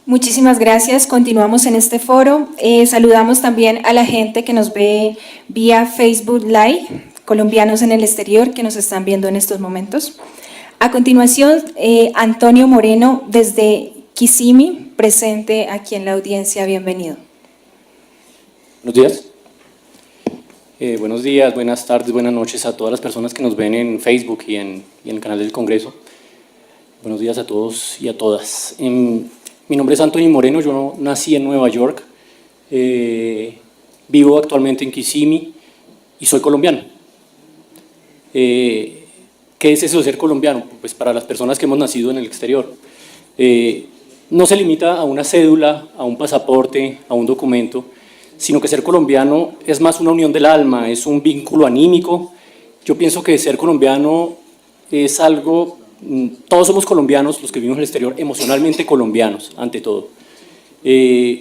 Muchísimas gracias. Continuamos en este foro. Saludamos también a la gente que nos ve vía Facebook Live, colombianos en el exterior que nos están viendo en estos momentos. A continuación, Antonio Moreno desde Kissimmee, presente aquí en la audiencia. Bienvenido. Buenos días. Buenos días, buenas tardes, buenas noches a todas las personas que nos ven en Facebook y en el canal del Congreso. Buenos días a todos y a todas. Mi nombre es Antonio Moreno, yo nací en Nueva York, vivo actualmente en Kissimmee y soy colombiano. ¿Qué es eso de ser colombiano? Pues para las personas que hemos nacido en el exterior. No se limita a una cédula, a un pasaporte, a un documento, sino que ser colombiano es más una unión del alma, es un vínculo anímico. Yo pienso que ser colombiano es algo... Todos somos colombianos, los que vivimos en el exterior, emocionalmente colombianos, ante todo.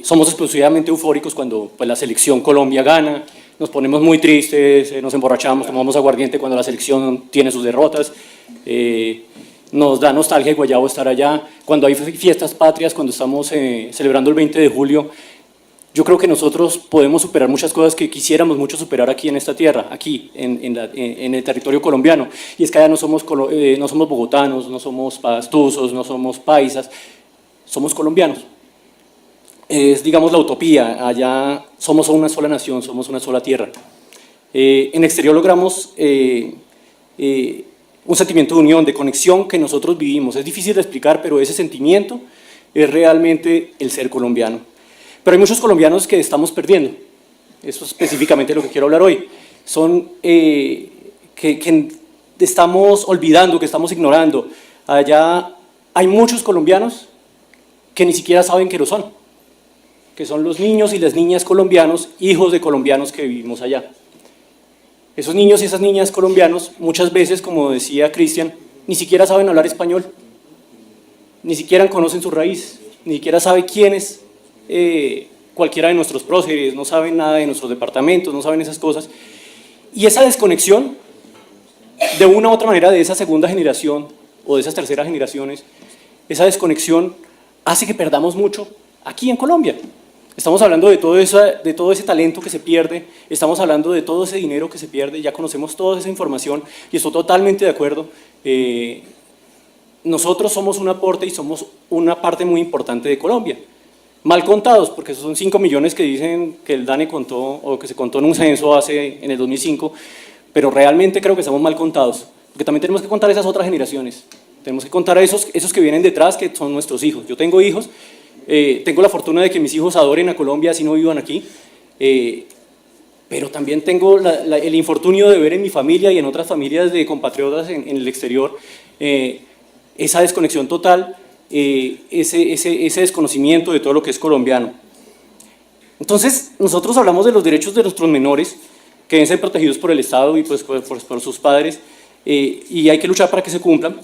Somos exclusivamente eufóricos cuando pues, la selección Colombia gana, nos ponemos muy tristes, nos emborrachamos, tomamos aguardiente cuando la selección tiene sus derrotas, nos da nostalgia y guayabo estar allá. Cuando hay fiestas patrias, cuando estamos celebrando el 20 de julio, yo creo que nosotros podemos superar muchas cosas que quisiéramos mucho superar aquí en esta tierra, aquí en el territorio colombiano. Y es que allá no somos bogotanos, no somos pastusos, no somos paisas, somos colombianos. Es, digamos, la utopía. Allá somos una sola nación, somos una sola tierra. En el exterior logramos un sentimiento de unión, de conexión que nosotros vivimos. Es difícil de explicar, pero ese sentimiento es realmente el ser colombiano. Pero hay muchos colombianos que estamos perdiendo, eso es específicamente lo que quiero hablar hoy, son que estamos olvidando, que estamos ignorando. Allá hay muchos colombianos que ni siquiera saben que lo son, que son los niños y las niñas colombianos, hijos de colombianos que vivimos allá. Esos niños y esas niñas colombianos, muchas veces, como decía Cristian, ni siquiera saben hablar español, ni siquiera conocen sus raíces, ni siquiera saben quién es cualquiera de nuestros próceres, no saben nada de nuestros departamentos, no saben esas cosas. Y esa desconexión, de una u otra manera, de esa segunda generación o de esas terceras generaciones, esa desconexión hace que perdamos mucho aquí en Colombia. Estamos hablando de todo ese talento que se pierde, estamos hablando de todo ese dinero que se pierde, ya conocemos toda esa información y estoy totalmente de acuerdo. Nosotros somos un aporte y somos una parte muy importante de Colombia. Mal contados, porque esos son 5 millones que dicen que el DANE contó o que se contó en un censo en el 2005, pero realmente creo que estamos mal contados, porque también tenemos que contar esas otras generaciones, tenemos que contar a esos que vienen detrás, que son nuestros hijos. Yo tengo hijos, tengo la fortuna de que mis hijos adoren a Colombia, así no vivan aquí, pero también tengo el infortunio de ver en mi familia y en otras familias de compatriotas en el exterior esa desconexión total, ese desconocimiento de todo lo que es colombiano. Entonces, nosotros hablamos de los derechos de nuestros menores, que deben ser protegidos por el Estado y pues, por sus padres, y hay que luchar para que se cumplan,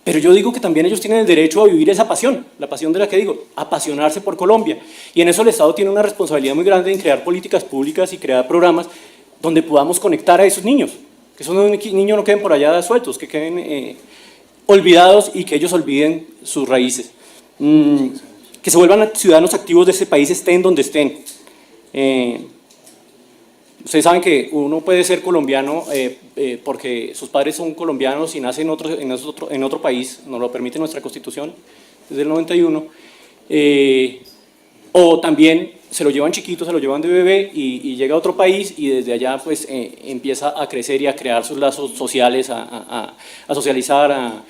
pero yo digo que también ellos tienen el derecho a vivir esa pasión, la pasión de la que digo, apasionarse por Colombia, y en eso el Estado tiene una responsabilidad muy grande en crear políticas públicas y crear programas donde podamos conectar a esos niños, que esos niños no queden por allá sueltos, que queden olvidados y que ellos olviden sus raíces, que se vuelvan ciudadanos activos de ese país, estén donde estén. Ustedes saben que uno puede ser colombiano porque sus padres son colombianos y nace en otro país, nos lo permite nuestra Constitución desde el 91, o también se lo llevan chiquito, se lo llevan de bebé y llega a otro país y desde allá pues empieza a crecer y a crear sus lazos sociales, a socializar,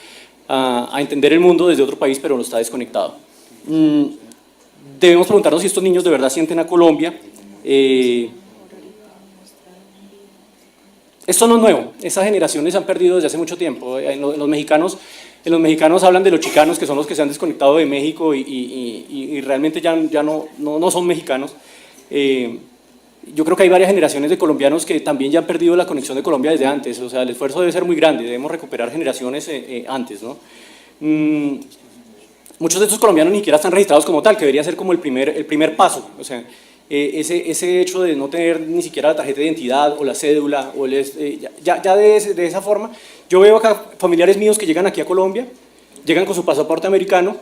a entender el mundo desde otro país, pero no está desconectado. Debemos preguntarnos si estos niños de verdad sienten a Colombia. Esto no es nuevo, esas generaciones se han perdido desde hace mucho tiempo. Los mexicanos hablan de los chicanos, que son los que se han desconectado de México y realmente ya no son mexicanos. Yo creo que hay varias generaciones de colombianos que también ya han perdido la conexión de Colombia desde antes, o sea, el esfuerzo debe ser muy grande, debemos recuperar generaciones antes, ¿no? Muchos de estos colombianos ni siquiera están registrados como tal, que debería ser como el primer paso, o sea, ese hecho de no tener ni siquiera la tarjeta de identidad o la cédula, o ya de esa forma. Yo veo acá familiares míos que llegan aquí a Colombia, llegan con su pasaporte americano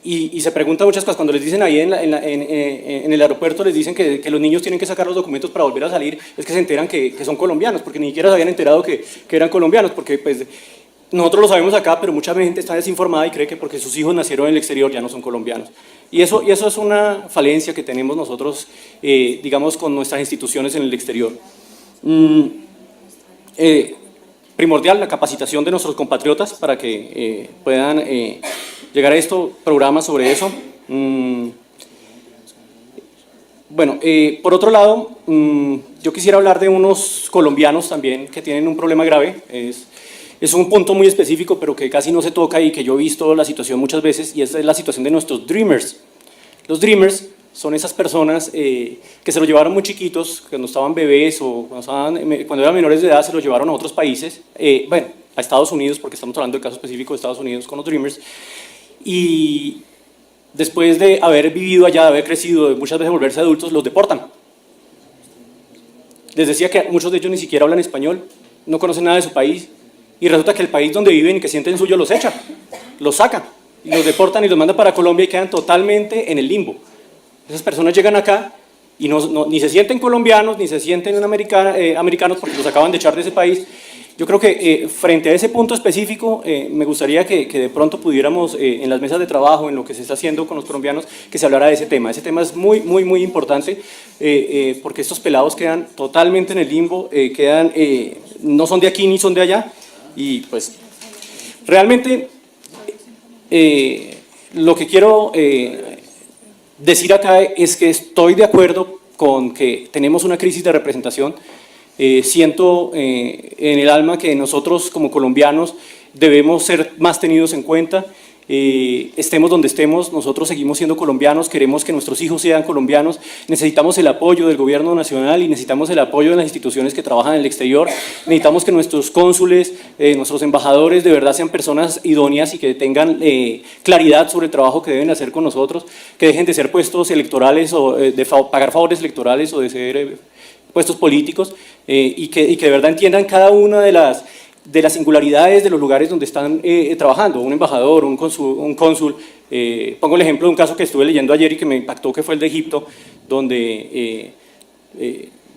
y se preguntan muchas cosas. Cuando les dicen ahí en el aeropuerto, les dicen que los niños tienen que sacar los documentos para volver a salir, es que se enteran que son colombianos, porque ni siquiera se habían enterado que eran colombianos, porque pues nosotros lo sabemos acá, pero mucha gente está desinformada y cree que porque sus hijos nacieron en el exterior ya no son colombianos. Y eso es una falencia que tenemos nosotros, digamos, con nuestras instituciones en el exterior. Primordial la capacitación de nuestros compatriotas para que puedan llegar a esto, programas sobre eso. Bueno, por otro lado, yo quisiera hablar de unos colombianos también que tienen un problema grave. Es un punto muy específico, pero que casi no se toca y que yo he visto la situación muchas veces, y esa es la situación de nuestros dreamers. Los dreamers son esas personas que se los llevaron muy chiquitos, cuando estaban bebés o cuando eran menores de edad, se los llevaron a otros países, bueno, a Estados Unidos, porque estamos hablando del caso específico de Estados Unidos con los dreamers, y después de haber vivido allá, de haber crecido, de muchas veces volverse adultos, los deportan. Les decía que muchos de ellos ni siquiera hablan español, no conocen nada de su país, y resulta que el país donde viven y que sienten suyo los echa, los saca, y los deportan y los mandan para Colombia y quedan totalmente en el limbo. Esas personas llegan acá y ni se sienten colombianos, ni se sienten americanos porque los acaban de echar de ese país. Yo creo que frente a ese punto específico, me gustaría que de pronto pudiéramos, en las mesas de trabajo, en lo que se está haciendo con los colombianos, que se hablara de ese tema. Ese tema es muy, muy, muy importante porque estos pelados quedan totalmente en el limbo, no son de aquí ni son de allá, y pues realmente lo que quiero decir acá es que estoy de acuerdo con que tenemos una crisis de representación. Siento en el alma que nosotros como colombianos debemos ser más tenidos en cuenta. Estemos donde estemos, nosotros seguimos siendo colombianos, queremos que nuestros hijos sean colombianos, necesitamos el apoyo del gobierno nacional y necesitamos el apoyo de las instituciones que trabajan en el exterior, necesitamos que nuestros cónsules, nuestros embajadores de verdad sean personas idóneas y que tengan claridad sobre el trabajo que deben hacer con nosotros, que dejen de ser puestos electorales o de pagar favores electorales o de ser puestos políticos y que de verdad entiendan cada una de las singularidades de los lugares donde están trabajando, un embajador, un cónsul. Pongo el ejemplo de un caso que estuve leyendo ayer y que me impactó, que fue el de Egipto, donde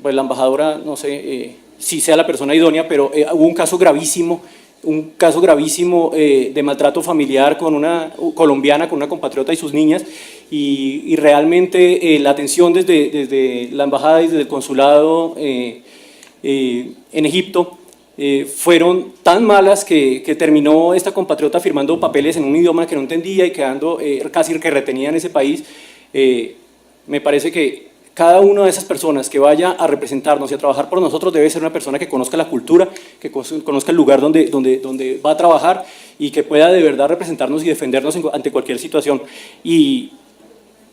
pues la embajadora, no sé si sea la persona idónea, pero hubo un caso gravísimo de maltrato familiar con una colombiana, con una compatriota y sus niñas, y realmente la atención desde la embajada y desde el consulado en Egipto fueron tan malas que terminó esta compatriota firmando papeles en un idioma que no entendía y quedando casi que retenida en ese país. Me parece que cada una de esas personas que vaya a representarnos y a trabajar por nosotros debe ser una persona que conozca la cultura, que conozca el lugar donde va a trabajar y que pueda de verdad representarnos y defendernos ante cualquier situación. Y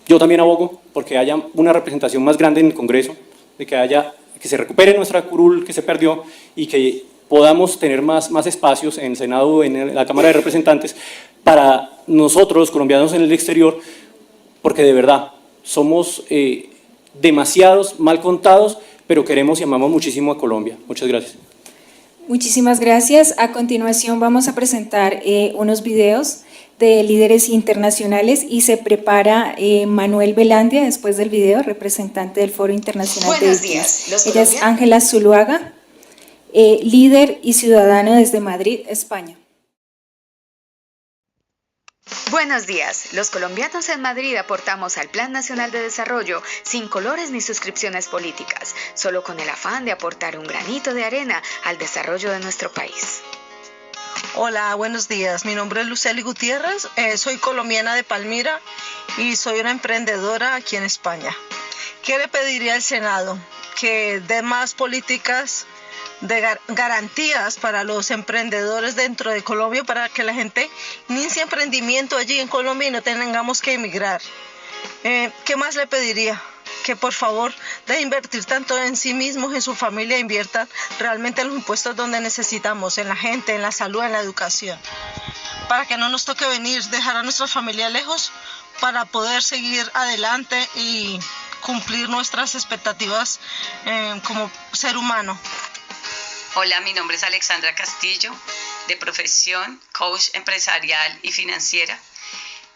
yo también abogo porque haya una representación más grande en el Congreso, de que se recupere nuestra curul que se perdió y que podamos tener más espacios en el Senado, en la Cámara de Representantes, para nosotros, colombianos en el exterior, porque de verdad somos demasiados mal contados, pero queremos y amamos muchísimo a Colombia. Muchas gracias. Muchísimas gracias. A continuación vamos a presentar unos videos de líderes internacionales y se prepara Manuel Velandia después del video, representante del Foro Internacional de Víctimas. Ella es Ángela Zuluaga, líder y ciudadano desde Madrid, España. Buenos días. Los colombianos en Madrid aportamos al Plan Nacional de Desarrollo sin colores ni suscripciones políticas, solo con el afán de aportar un granito de arena al desarrollo de nuestro país. Hola, buenos días. Mi nombre es Lucely Gutiérrez, soy colombiana de Palmira y soy una emprendedora aquí en España. ¿Qué le pediría al Senado? Que dé más políticas de garantías para los emprendedores dentro de Colombia para que la gente inicie emprendimiento allí en Colombia y no tengamos que emigrar. ¿Qué más le pediría? Que por favor de invertir tanto en sí mismos, en su familia, inviertan realmente en los impuestos donde necesitamos, en la gente, en la salud, en la educación, para que no nos toque venir, dejar a nuestra familia lejos para poder seguir adelante y cumplir nuestras expectativas como ser humano. Hola, mi nombre es Alexandra Castillo, de profesión coach empresarial y financiera.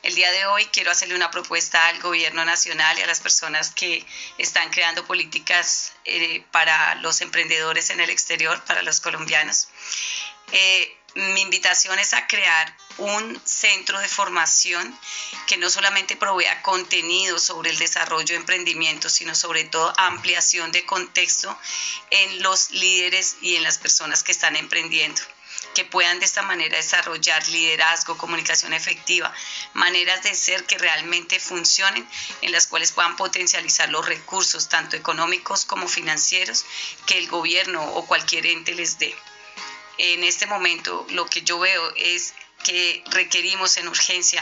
El día de hoy quiero hacerle una propuesta al gobierno nacional y a las personas que están creando políticas para los emprendedores en el exterior, para los colombianos. Mi invitación es a crear un centro de formación que no solamente provea contenido sobre el desarrollo de emprendimiento, sino sobre todo ampliación de contexto en los líderes y en las personas que están emprendiendo, que puedan de esta manera desarrollar liderazgo, comunicación efectiva, maneras de ser que realmente funcionen, en las cuales puedan potencializar los recursos, tanto económicos como financieros, que el gobierno o cualquier ente les dé. En este momento lo que yo veo es que requerimos en urgencia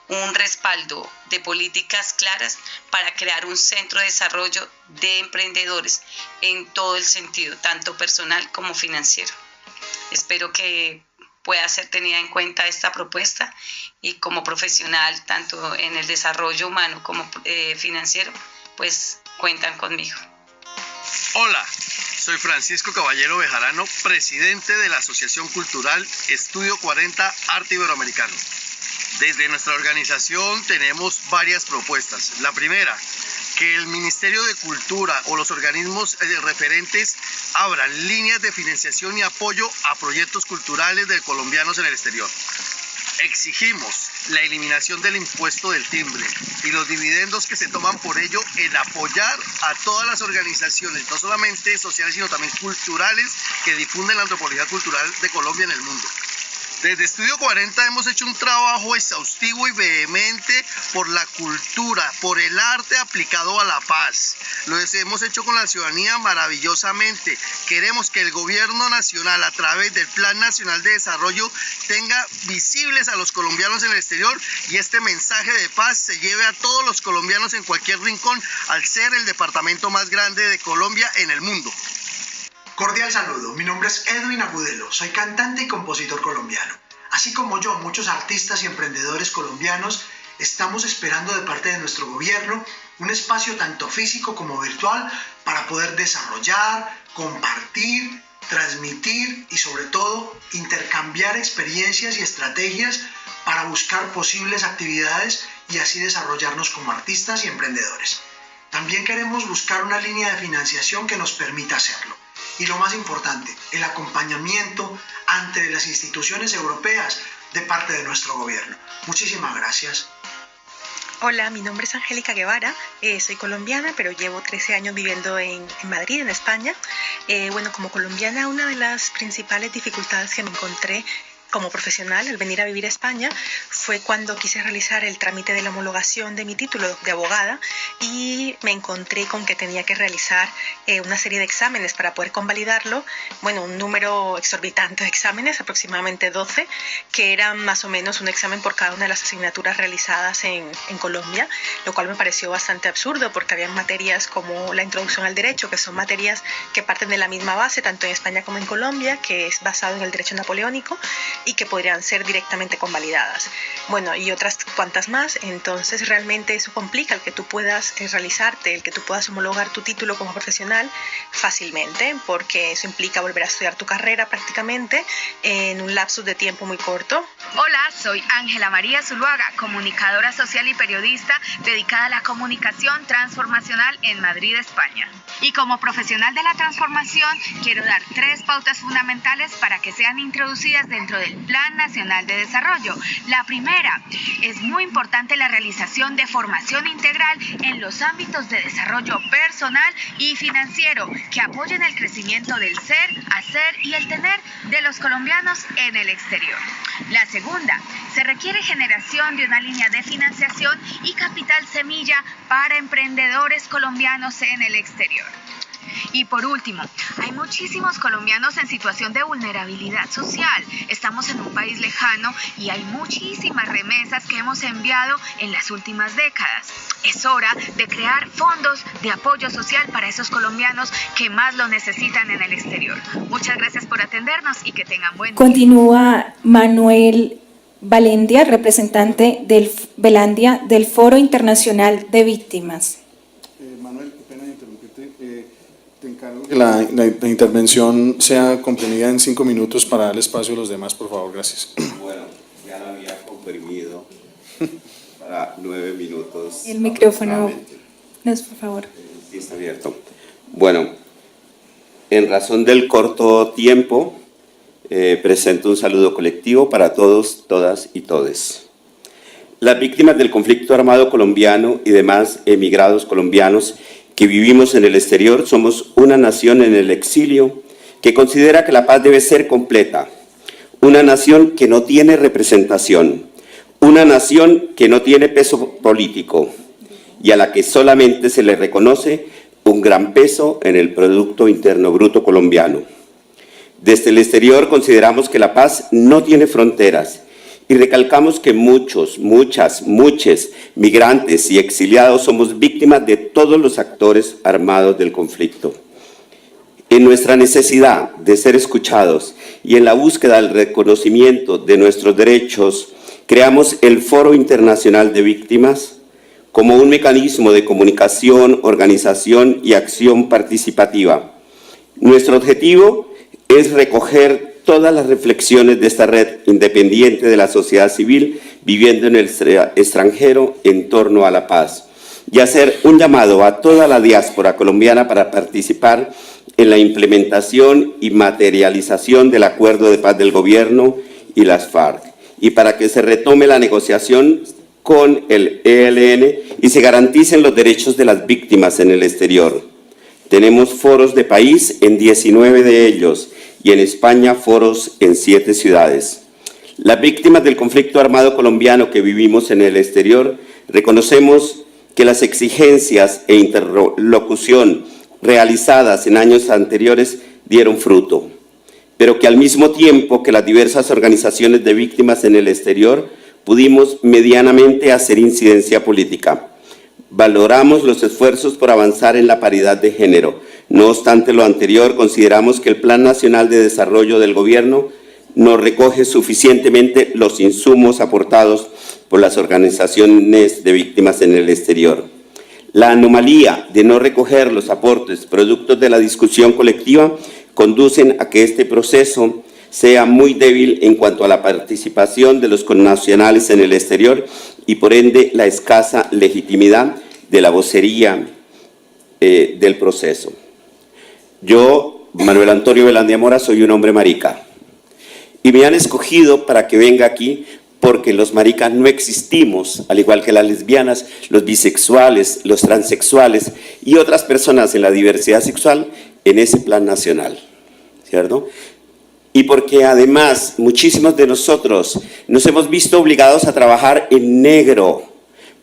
un respaldo de políticas claras para crear un centro de desarrollo de emprendedores en todo el sentido, tanto personal como financiero. Espero que pueda ser tenida en cuenta esta propuesta y como profesional, tanto en el desarrollo humano como financiero, pues cuentan conmigo. Hola, soy Francisco Caballero Bejarano, presidente de la Asociación Cultural Estudio 40 Arte Iberoamericano. Desde nuestra organización tenemos varias propuestas. La primera, que el Ministerio de Cultura o los organismos referentes abran líneas de financiación y apoyo a proyectos culturales de colombianos en el exterior. Exigimos la eliminación del impuesto del timbre y los dividendos que se toman por ello en apoyar a todas las organizaciones, no solamente sociales, sino también culturales, que difunden la antropología cultural de Colombia en el mundo. Desde Estudio 40 hemos hecho un trabajo exhaustivo y vehemente por la cultura, por el arte aplicado a la paz. Lo hemos hecho con la ciudadanía maravillosamente. Queremos que el gobierno nacional, a través del Plan Nacional de Desarrollo, tenga visibles a los colombianos en el exterior y este mensaje de paz se lleve a todos los colombianos en cualquier rincón, al ser el departamento más grande de Colombia en el mundo. Cordial saludo, mi nombre es Edwin Agudelo, soy cantante y compositor colombiano. Así como yo, muchos artistas y emprendedores colombianos estamos esperando de parte de nuestro gobierno un espacio tanto físico como virtual para poder desarrollar, compartir, transmitir y sobre todo intercambiar experiencias y estrategias para buscar posibles actividades y así desarrollarnos como artistas y emprendedores. También queremos buscar una línea de financiación que nos permita hacerlo. Y lo más importante, el acompañamiento ante las instituciones europeas de parte de nuestro gobierno. Muchísimas gracias. Hola, mi nombre es Angélica Guevara, soy colombiana, pero llevo 13 años viviendo en Madrid, en España. Como colombiana, una de las principales dificultades que me encontré como profesional al venir a vivir a España fue cuando quise realizar el trámite de la homologación de mi título de abogada y me encontré con que tenía que realizar una serie de exámenes para poder convalidarlo, un número exorbitante de exámenes, aproximadamente 12, que eran más o menos un examen por cada una de las asignaturas realizadas en Colombia, lo cual me pareció bastante absurdo porque había materias como la introducción al derecho, que son materias que parten de la misma base, tanto en España como en Colombia, que es basado en el derecho napoleónico, y que podrían ser directamente convalidadas. Y otras cuantas más. Entonces realmente eso complica el que tú puedas realizarte, el que tú puedas homologar tu título como profesional fácilmente, porque eso implica volver a estudiar tu carrera prácticamente en un lapsus de tiempo muy corto. Hola, soy Ángela María Zuluaga, comunicadora social y periodista dedicada a la comunicación transformacional en Madrid, España. Y como profesional de la transformación, quiero dar 3 pautas fundamentales para que sean introducidas dentro del Plan Nacional de Desarrollo. La primera, es muy importante la realización de formación integral en los ámbitos de desarrollo personal y financiero que apoyen el crecimiento del ser, hacer y el tener de los colombianos en el exterior. La segunda, se requiere generación de una línea de financiación y capital semilla para emprendedores colombianos en el exterior. Y por último, hay muchísimos colombianos en situación de vulnerabilidad social. Estamos en un país lejano y hay muchísimas remesas que hemos enviado en las últimas décadas. Es hora de crear fondos de apoyo social para esos colombianos que más lo necesitan en el exterior. Muchas gracias por atendernos y que tengan buen día. Continúa Manuel Valendia, representante del Velandia del Foro Internacional de Víctimas. Manuel, qué pena interrumpirte. Te encargo que la intervención sea comprimida en 5 minutos para darle espacio a los demás, por favor, gracias. Bueno, ya la había comprimido. para 9 minutos. El micrófono, por favor. Sí, está abierto. Bueno, en razón del corto tiempo, presento un saludo colectivo para todos, todas y todes. Las víctimas del conflicto armado colombiano y demás emigrados colombianos que vivimos en el exterior somos una nación en el exilio que considera que la paz debe ser completa, una nación que no tiene representación, una nación que no tiene peso político y a la que solamente se le reconoce un gran peso en el Producto Interno Bruto colombiano. Desde el exterior consideramos que la paz no tiene fronteras y recalcamos que muchos migrantes y exiliados somos víctimas de todos los actores armados del conflicto. En nuestra necesidad de ser escuchados y en la búsqueda del reconocimiento de nuestros derechos, creamos el Foro Internacional de Víctimas como un mecanismo de comunicación, organización y acción participativa. Nuestro objetivo es recoger todas las reflexiones de esta red independiente de la sociedad civil viviendo en el extranjero en torno a la paz y hacer un llamado a toda la diáspora colombiana para participar en la implementación y materialización del acuerdo de paz del gobierno y las FARC y para que se retome la negociación con el ELN y se garanticen los derechos de las víctimas en el exterior. Tenemos foros de país en 19 de ellos y en España foros en 7 ciudades. Las víctimas del conflicto armado colombiano que vivimos en el exterior reconocemos que las exigencias e interlocución realizadas en años anteriores dieron fruto, pero que al mismo tiempo que las diversas organizaciones de víctimas en el exterior pudimos medianamente hacer incidencia política. Valoramos los esfuerzos por avanzar en la paridad de género. No obstante lo anterior, consideramos que el Plan Nacional de Desarrollo del Gobierno no recoge suficientemente los insumos aportados por las organizaciones de víctimas en el exterior. La anomalía de no recoger los aportes productos de la discusión colectiva conducen a que este proceso sea muy débil en cuanto a la participación de los connacionales en el exterior y por ende la escasa legitimidad de la vocería del proceso. Yo, Manuel Antonio Velandia Mora, soy un hombre marica y me han escogido para que venga aquí porque los maricas no existimos, al igual que las lesbianas, los bisexuales, los transexuales y otras personas en la diversidad sexual en ese plan nacional, ¿cierto? Y porque además muchísimos de nosotros nos hemos visto obligados a trabajar en negro,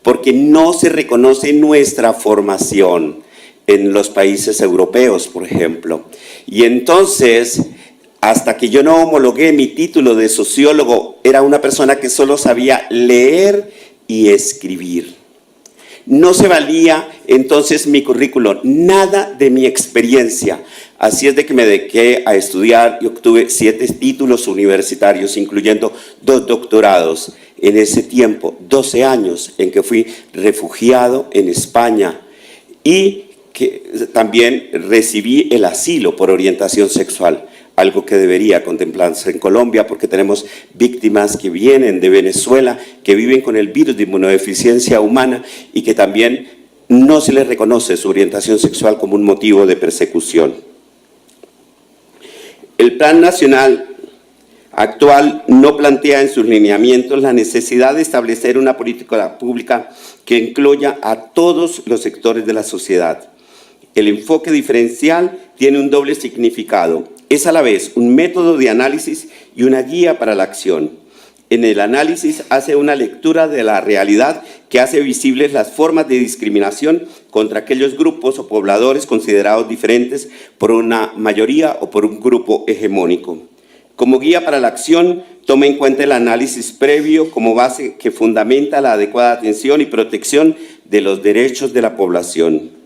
porque no se reconoce nuestra formación en los países europeos, por ejemplo. Y entonces, hasta que yo no homologué mi título de sociólogo, era una persona que solo sabía leer y escribir. No se valía entonces mi currículo, nada de mi experiencia. Así es de que me dediqué a estudiar y obtuve 7 títulos universitarios, incluyendo 2 doctorados. En ese tiempo, 12 años en que fui refugiado en España y que también recibí el asilo por orientación sexual, algo que debería contemplarse en Colombia porque tenemos víctimas que vienen de Venezuela, que viven con el virus de inmunodeficiencia humana y que también no se les reconoce su orientación sexual como un motivo de persecución. El Plan Nacional actual no plantea en sus lineamientos la necesidad de establecer una política pública que incluya a todos los sectores de la sociedad. El enfoque diferencial tiene un doble significado. Es a la vez un método de análisis y una guía para la acción. En el análisis hace una lectura de la realidad que hace visibles las formas de discriminación contra aquellos grupos o pobladores considerados diferentes por una mayoría o por un grupo hegemónico. Como guía para la acción, toma en cuenta el análisis previo como base que fundamenta la adecuada atención y protección de los derechos de la población.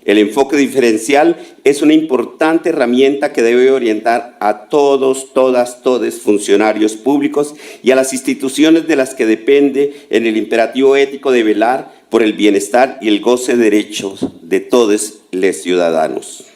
El enfoque diferencial es una importante herramienta que debe orientar a todos, todas, todes funcionarios públicos y a las instituciones de las que depende en el imperativo ético de velar por el bienestar y el goce de derechos de todos los ciudadanos.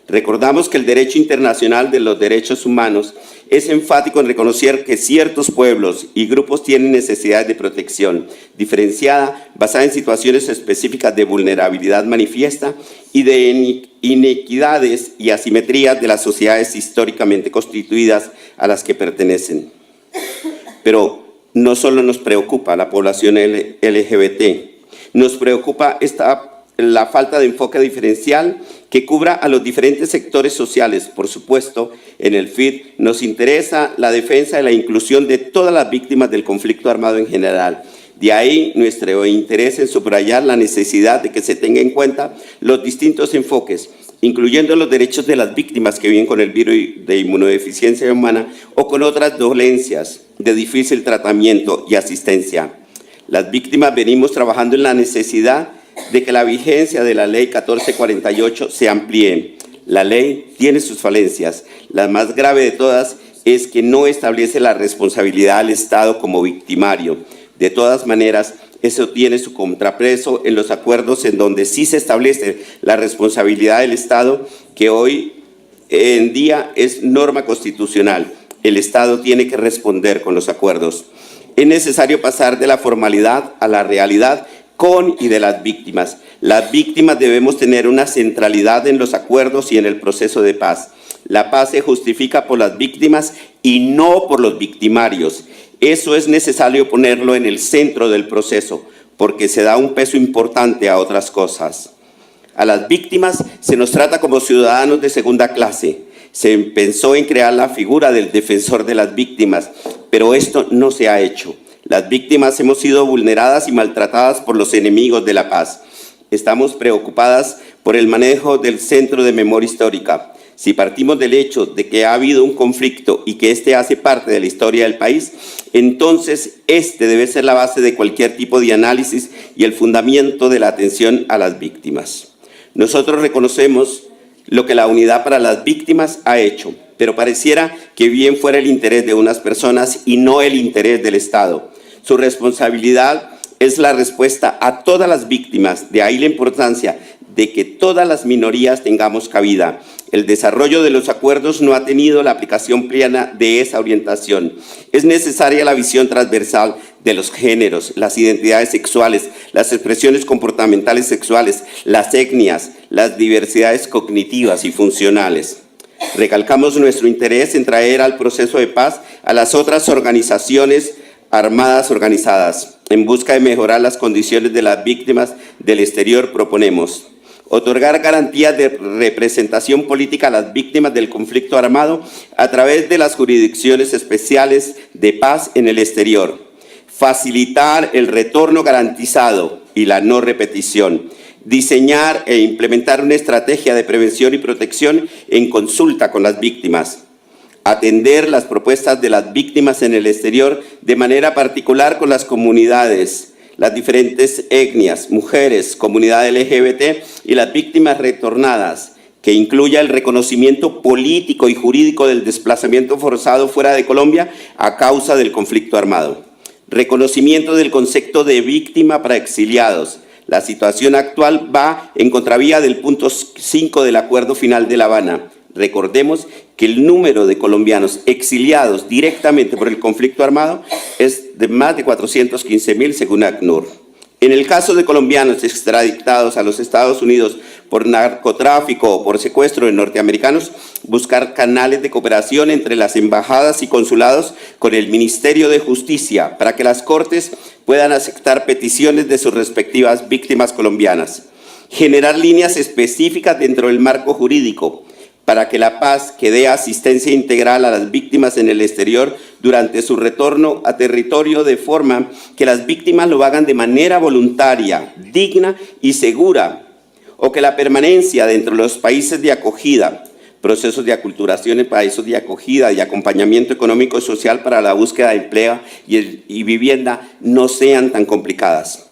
Recordamos que el derecho internacional de los derechos humanos es enfático en reconocer que ciertos pueblos y grupos tienen necesidades de protección diferenciada, basada en situaciones específicas de vulnerabilidad manifiesta y de inequidades y asimetrías de las sociedades históricamente constituidas a las que pertenecen. Pero no solo nos preocupa la población LGBT, nos preocupa la falta de enfoque diferencial que cubra a los diferentes sectores sociales. Por supuesto, en el FID nos interesa la defensa y la inclusión de todas las víctimas del conflicto armado en general. De ahí nuestro interés en subrayar la necesidad de que se tenga en cuenta los distintos enfoques, incluyendo los derechos de las víctimas que viven con el virus de inmunodeficiencia humana o con otras dolencias de difícil tratamiento y asistencia. Las víctimas venimos trabajando en la necesidad de que la vigencia de la Ley 1448 se amplíe. La ley tiene sus falencias. La más grave de todas es que no establece la responsabilidad del Estado como victimario. De todas maneras, eso tiene su contrapeso en los acuerdos en donde sí se establece la responsabilidad del Estado, que hoy en día es norma constitucional. El Estado tiene que responder con los acuerdos. Es necesario pasar de la formalidad a la realidad con y de las víctimas. Las víctimas debemos tener una centralidad en los acuerdos y en el proceso de paz. La paz se justifica por las víctimas y no por los victimarios. Eso es necesario ponerlo en el centro del proceso, porque se da un peso importante a otras cosas. A las víctimas se nos trata como ciudadanos de segunda clase. Se pensó en crear la figura del defensor de las víctimas, pero esto no se ha hecho. Las víctimas hemos sido vulneradas y maltratadas por los enemigos de la paz. Estamos preocupadas por el manejo del Centro de Memoria Histórica. Si partimos del hecho de que ha habido un conflicto y que este hace parte de la historia del país, entonces este debe ser la base de cualquier tipo de análisis y el fundamento de la atención a las víctimas. Nosotros reconocemos lo que la Unidad para las Víctimas ha hecho, pero pareciera que bien fuera el interés de unas personas y no el interés del Estado. Su responsabilidad es la respuesta a todas las víctimas, de ahí la importancia de que todas las minorías tengamos cabida. El desarrollo de los acuerdos no ha tenido la aplicación plena de esa orientación. Es necesaria la visión transversal de los géneros, las identidades sexuales, las expresiones comportamentales sexuales, las etnias, las diversidades cognitivas y funcionales. Recalcamos nuestro interés en traer al proceso de paz a las otras organizaciones armadas organizadas. En busca de mejorar las condiciones de las víctimas del exterior, proponemos otorgar garantías de representación política a las víctimas del conflicto armado a través de las jurisdicciones especiales de paz en el exterior, facilitar el retorno garantizado y la no repetición, diseñar e implementar una estrategia de prevención y protección en consulta con las víctimas, atender las propuestas de las víctimas en el exterior de manera particular con las comunidades, las diferentes etnias, mujeres, comunidad LGBT y las víctimas retornadas, que incluya el reconocimiento político y jurídico del desplazamiento forzado fuera de Colombia a causa del conflicto armado. Reconocimiento del concepto de víctima para exiliados. La situación actual va en contravía del punto 5 del Acuerdo Final de La Habana. Recordemos que el número de colombianos exiliados directamente por el conflicto armado es de más de 415.000 según ACNUR. En el caso de colombianos extraditados a los Estados Unidos por narcotráfico o por secuestro de norteamericanos, buscar canales de cooperación entre las embajadas y consulados con el Ministerio de Justicia para que las Cortes puedan aceptar peticiones de sus respectivas víctimas colombianas. Generar líneas específicas dentro del marco jurídico para que la paz que dé asistencia integral a las víctimas en el exterior durante su retorno a territorio, de forma que las víctimas lo hagan de manera voluntaria, digna y segura, o que la permanencia dentro de los países de acogida, procesos de aculturación en países de acogida y acompañamiento económico y social para la búsqueda de empleo y vivienda no sean tan complicadas.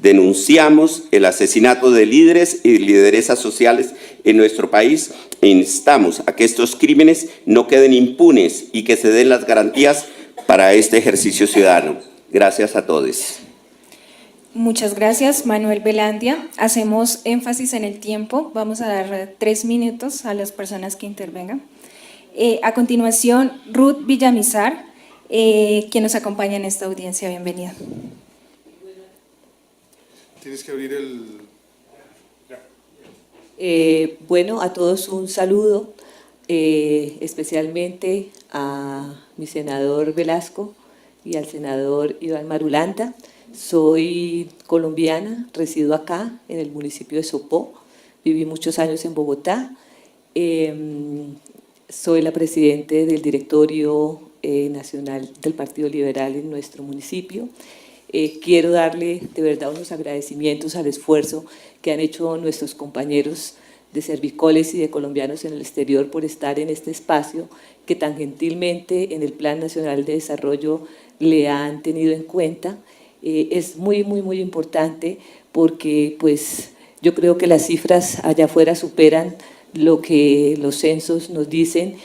Denunciamos el asesinato de líderes y lideresas sociales en nuestro país e instamos a que estos crímenes no queden impunes y que se den las garantías para este ejercicio ciudadano. Gracias a todos. Muchas gracias, Manuel Velandia. Hacemos énfasis en el tiempo. Vamos a dar 3 minutos a las personas que intervengan. A continuación, Ruth Villamizar, quien nos acompaña en esta audiencia. Bienvenida. Tienes que abrir el... Bueno, a todos un saludo, especialmente a mi senador Velasco y al senador Iván Marulanda. Soy colombiana, resido acá en el municipio de Sopó, viví muchos años en Bogotá, soy la presidente del directorio nacional del Partido Liberal en nuestro municipio. Quiero darle de verdad unos agradecimientos al esfuerzo que han hecho nuestros compañeros de Servicoles y de colombianos en el exterior por estar en este espacio que tan gentilmente en el Plan Nacional de Desarrollo le han tenido en cuenta. Es muy importante porque pues, yo creo que las cifras allá afuera superan lo que los censos nos dicen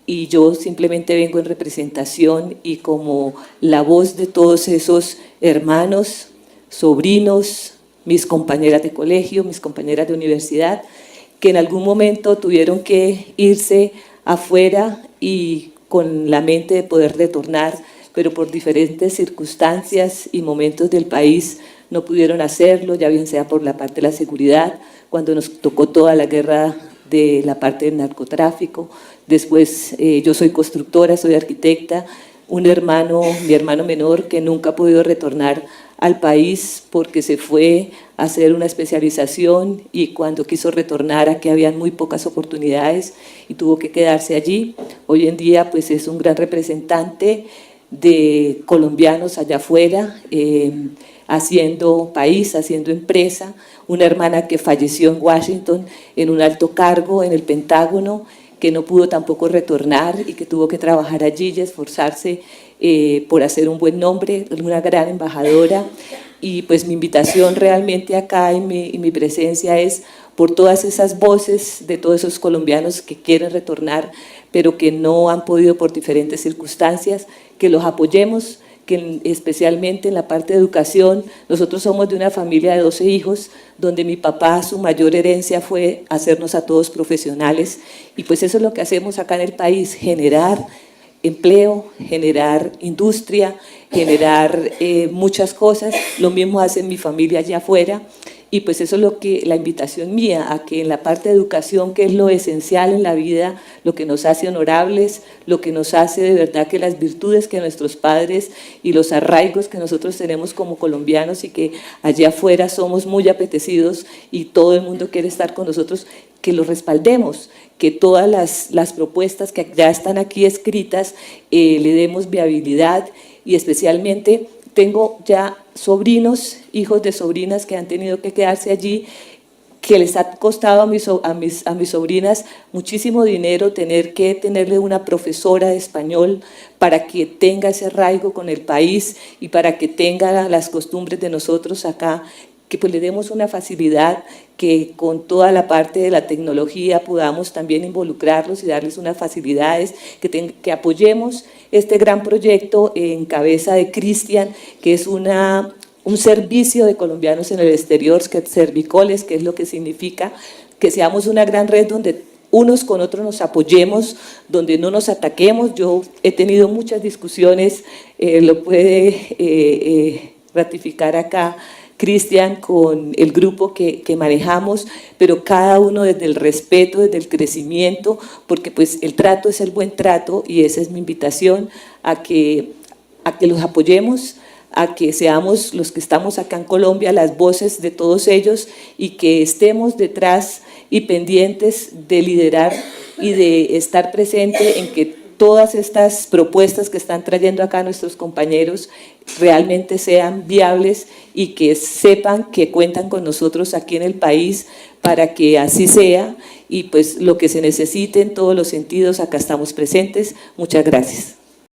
y yo simplemente vengo en representación y como la voz de todos esos hermanos, sobrinos, mis compañeras de colegio, mis compañeras de universidad, que en algún momento tuvieron que irse afuera y con la mente de poder retornar, pero por diferentes circunstancias y momentos del país no pudieron hacerlo, ya bien sea por la parte de la seguridad, cuando nos tocó toda la guerra de la parte del narcotráfico. Después yo soy constructora, soy arquitecta, mi hermano menor que nunca ha podido retornar al país porque se fue a hacer una especialización y cuando quiso retornar aquí habían muy pocas oportunidades y tuvo que quedarse allí. Hoy en día pues es un gran representante de colombianos allá afuera, haciendo país, haciendo empresa, una hermana que falleció en Washington en un alto cargo en el Pentágono, que no pudo tampoco retornar y que tuvo que trabajar allí y esforzarse por hacer un buen nombre, una gran embajadora. Y pues mi invitación realmente acá y mi presencia es por todas esas voces de todos esos colombianos que quieren retornar, pero que no han podido por diferentes circunstancias, que los apoyemos, que especialmente en la parte de educación. Nosotros somos de una familia de 12 hijos, donde mi papá, su mayor herencia fue hacernos a todos profesionales, y pues eso es lo que hacemos acá en el país, generar empleo, generar industria, generar muchas cosas. Lo mismo hace mi familia allá afuera. Y pues eso es lo que la invitación mía, a que en la parte de educación, que es lo esencial en la vida, lo que nos hace honorables, lo que nos hace de verdad que las virtudes que nuestros padres y los arraigos que nosotros tenemos como colombianos y que allá afuera somos muy apetecidos y todo el mundo quiere estar con nosotros, que los respaldemos, que todas las propuestas que ya están aquí escritas le demos viabilidad y especialmente tengo ya sobrinos, hijos de sobrinas que han tenido que quedarse allí, que les ha costado a mis sobrinas muchísimo dinero tenerle una profesora de español para que tenga ese arraigo con el país y para que tenga las costumbres de nosotros acá, que pues le demos una facilidad, que con toda la parte de la tecnología podamos también involucrarlos y darles unas facilidades, que apoyemos este gran proyecto en cabeza de Cristian, que es un servicio de colombianos en el exterior, que Servicoles, que es lo que significa que seamos una gran red donde unos con otros nos apoyemos, donde no nos ataquemos. Yo he tenido muchas discusiones, lo puede ratificar acá Cristian, con el grupo que manejamos, pero cada uno desde el respeto, desde el crecimiento, porque pues el trato es el buen trato y esa es mi invitación a que los apoyemos, a que seamos los que estamos acá en Colombia, las voces de todos ellos y que estemos detrás y pendientes de liderar y de estar presente en que todas estas propuestas que están trayendo acá nuestros compañeros realmente sean viables y que sepan que cuentan con nosotros aquí en el país para que así sea y pues lo que se necesite en todos los sentidos, acá estamos presentes. Muchas gracias.